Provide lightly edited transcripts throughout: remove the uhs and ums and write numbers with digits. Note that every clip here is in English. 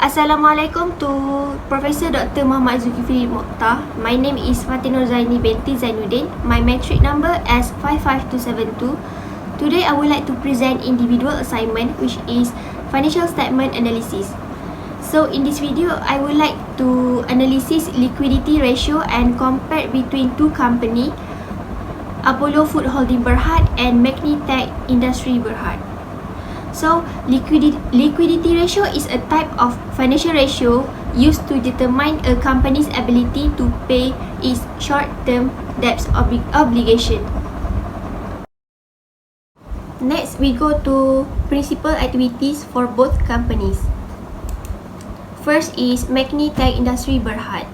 Assalamualaikum to Professor Dr. Muhammad Zulkifli Mokhtar. My name is Fatin Zaini binti Zainuddin. My metric number S55272. Today I would like to present individual assignment which is financial statement analysis. So in this video, I would like to analysis liquidity ratio and compare between two company, Apollo Food Holding Berhad and Magnitech Industry Berhad. So liquidity ratio is a type of financial ratio used to determine a company's ability to pay its short-term debts obligation. Next, we go to principal activities for both companies. First is Magnitech Industry Berhad.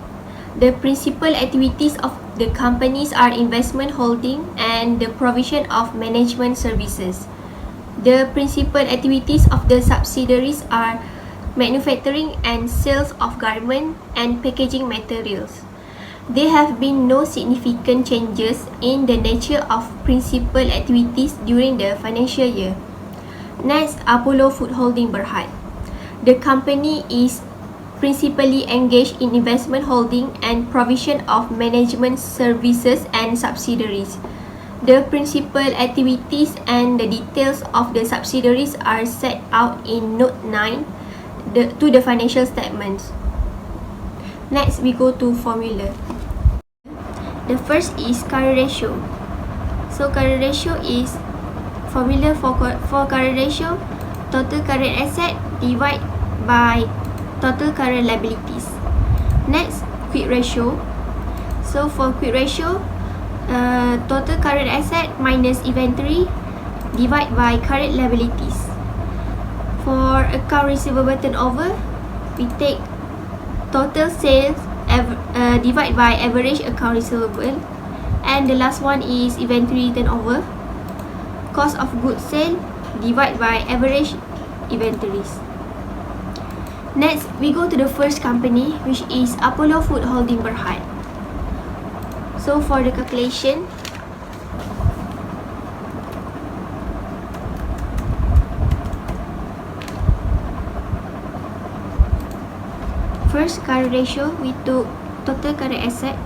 The principal activities of the companies are investment holding and the provision of management services. The principal activities of the subsidiaries are manufacturing and sales of garment and packaging materials. There have been no significant changes in the nature of principal activities during the financial year. Next, Apollo Food Holding Berhad. The company is principally engaged in investment holding and provision of management services and subsidiaries. The principal activities and the details of the subsidiaries are set out in Note 9 to the financial statements. Next, we go to formula. The first is current ratio. So current ratio is formula for current ratio, total current asset divided by total current liabilities. Next, quick ratio. So for quick ratio, total current asset minus inventory divided by current liabilities. For account receivable turnover, we take total sales divided by average account receivable, and the last one is inventory turnover. Cost of goods sold divided by average inventories. Next, we go to the first company, which is Apollo Food Holding Berhad. So for the calculation, first current ratio, we took total current asset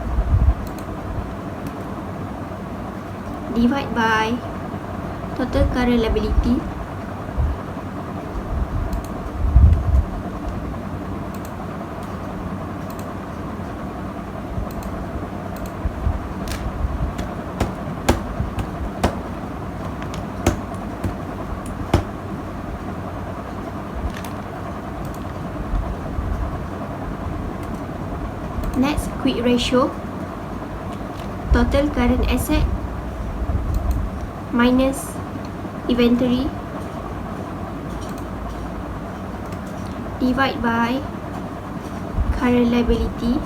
divided by total current liability. Next, quick ratio, total current asset minus inventory divided by current liability.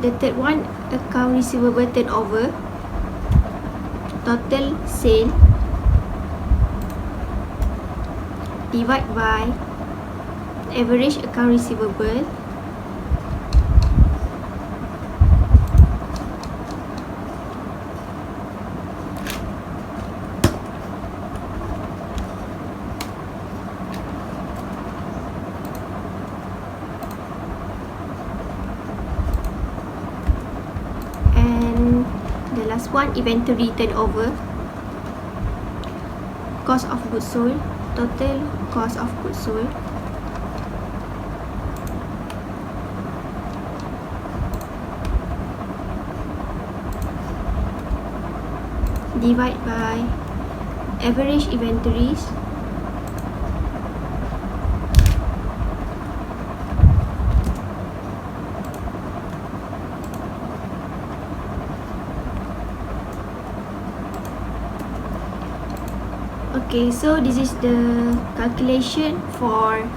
The third one, account receivable turnover, total sale divided by average account receivable and the last one, inventory turnover, cost of goods sold, total cost of goods sold divided by average inventories Okay, so this is the calculation for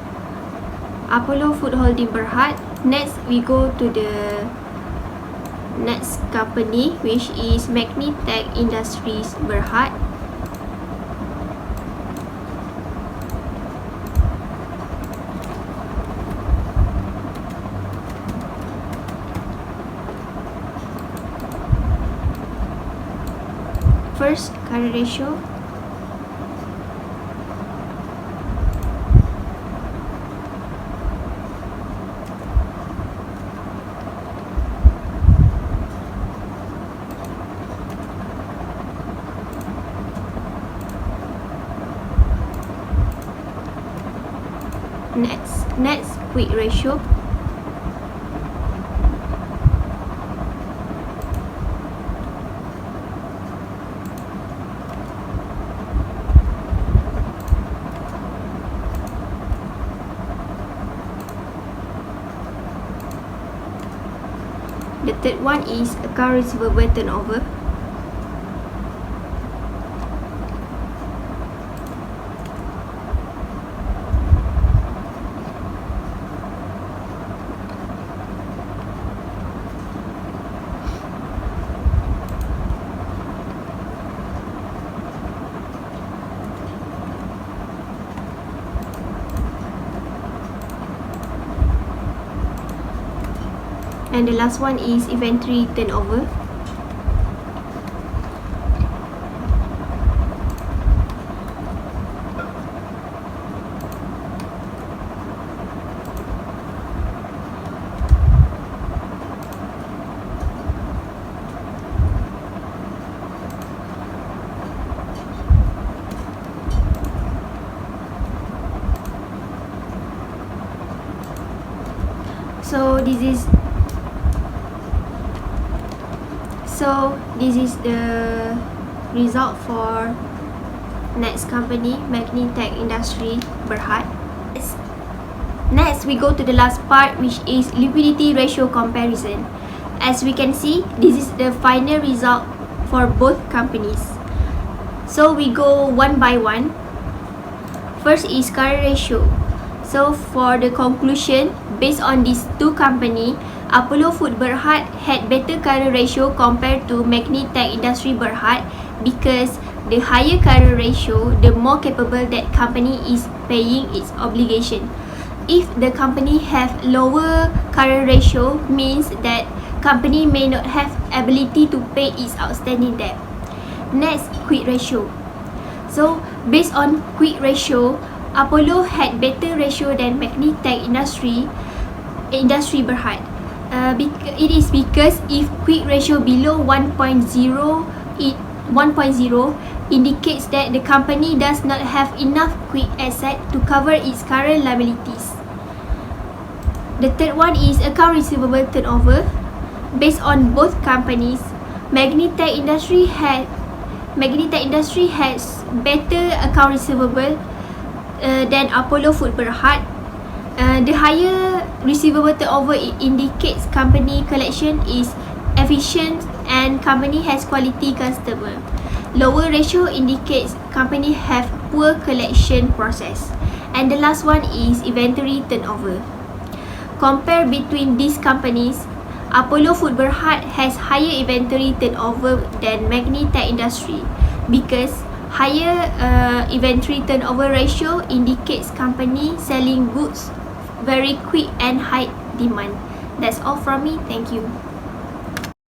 Apollo Food Holding Berhad. Next, we go to the next company, which is Magnitech Industries Berhad. First, current ratio. Next, quick ratio. The third one is account receivable turnover. And the last one is inventory turnover. So this is the result for next company, Magnitech Industri Berhad. Next, we go to the last part, which is liquidity ratio comparison. As we can see, this is the final result for both companies. So we go one by one. First is current ratio. So for the conclusion, based on these two companies, Apollo Food Berhad had better current ratio compared to Magnitech Industri Berhad, because the higher current ratio, the more capable that company is paying its obligation. If the company have lower current ratio, means that company may not have ability to pay its outstanding debt. Next, quick ratio. So based on quick ratio, Apollo had better ratio than Magnitech Industri Berhad. It is because if quick ratio below 1.0, indicates that the company does not have enough quick asset to cover its current liabilities. The third one is account receivable turnover. Based on both companies, Magnitech Industri has better account receivable than Apollo Food Berhad. The higher receivable turnover indicates company collection is efficient and company has quality customer. Lower ratio indicates company have poor collection process. And the last one is inventory turnover. Compare between these companies, Apollo Food Berhad has higher inventory turnover than Magnitech Industri, because higher inventory turnover ratio indicates company selling goods very quick and high demand. That's all from me. Thank you.